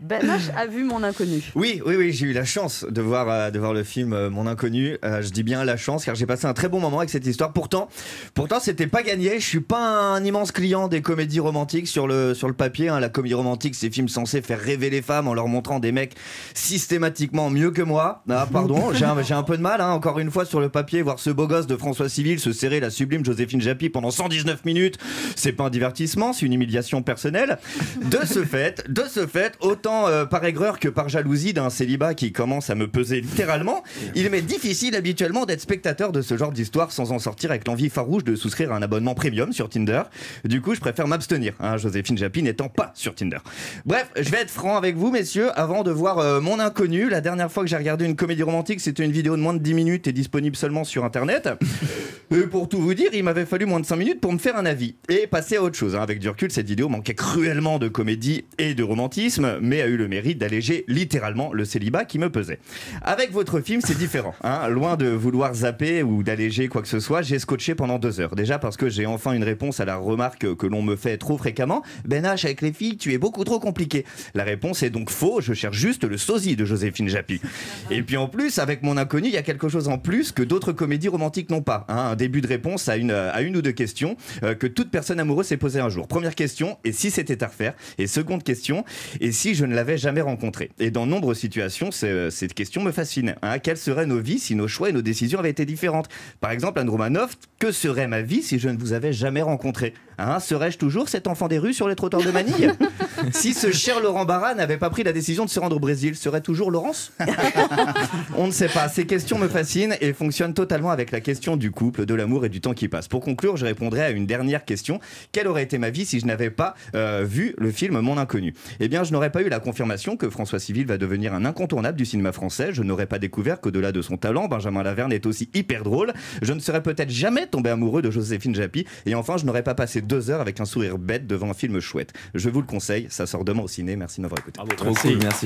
Ben H a vu Mon Inconnu. Oui, j'ai eu la chance de voir le film Mon Inconnu. Je dis bien la chance car j'ai passé un très bon moment avec cette histoire. Pourtant, c'était pas gagné. Je suis pas un immense client des comédies romantiques sur le papier. La comédie romantique, c'est film censé faire rêver les femmes en leur montrant des mecs systématiquement mieux que moi. Pardon, j'ai un peu de mal. Encore une fois, sur le papier, voir ce beau gosse de François Civil se serrer la sublime Joséphine Japy pendant 119 minutes, c'est pas un divertissement, c'est une humiliation personnelle. De ce fait, autant par aigreur que par jalousie d'un célibat qui commence à me peser littéralement, il m'est difficile habituellement d'être spectateur de ce genre d'histoire sans en sortir avec l'envie farouche de souscrire un abonnement premium sur Tinder. Du coup, je préfère m'abstenir, Joséphine Japy n'étant pas sur Tinder. Bref, je vais être franc avec vous, messieurs, avant de voir Mon Inconnu. La dernière fois que j'ai regardé une comédie romantique, c'était une vidéo de moins de 10 minutes et disponible seulement sur Internet. Et pour tout vous dire, il m'avait fallu moins de 5 minutes pour me faire un avis et passer à autre chose. Avec du recul, cette vidéo manquait cruellement de comédie et de romantisme, mais a eu le mérite d'alléger littéralement le célibat qui me pesait. Avec votre film, c'est différent. Loin de vouloir zapper ou d'alléger quoi que ce soit, j'ai scotché pendant 2 heures. Déjà parce que j'ai enfin une réponse à la remarque que l'on me fait trop fréquemment. Ben H, avec les filles, tu es beaucoup trop compliqué. La réponse est donc faux, je cherche juste le sosie de Joséphine Japy. Et puis en plus, avec Mon Inconnu, il y a quelque chose en plus que d'autres comédies romantiques n'ont pas. Un début de réponse à une ou deux questions que toute personne amoureuse s'est posée un jour. Première question, et si c'était à refaire? Et seconde question, et si je ne l'avais jamais rencontré? Et dans de nombreuses situations, cette question me fascine. Quelles seraient nos vies si nos choix et nos décisions avaient été différentes? Par exemple, Anne Romanoff, que serait ma vie si je ne vous avais jamais rencontré? Serais-je toujours cet enfant des rues sur les trottoirs de Manille? Si ce cher Laurent Barra n'avait pas pris la décision de se rendre au Brésil, serait toujours Laurence? On ne sait pas. Ces questions me fascinent et fonctionnent totalement avec la question du couple, de l'amour et du temps qui passe. Pour conclure, je répondrai à une dernière question. Quelle aurait été ma vie si je n'avais pas vu le film Mon Inconnu? Eh bien, je n'aurais pas eu la confirmation que François Civil va devenir un incontournable du cinéma français. Je n'aurais pas découvert qu'au-delà de son talent, Benjamin Laverne est aussi hyper drôle. Je ne serais peut-être jamais tombé amoureux de Joséphine Japy. Et enfin, je n'aurais pas passé 2 heures avec un sourire bête devant un film chouette. Je vous le conseille, ça sort demain au ciné. Merci de m'avoir écouté. Bravo, trop cool, merci.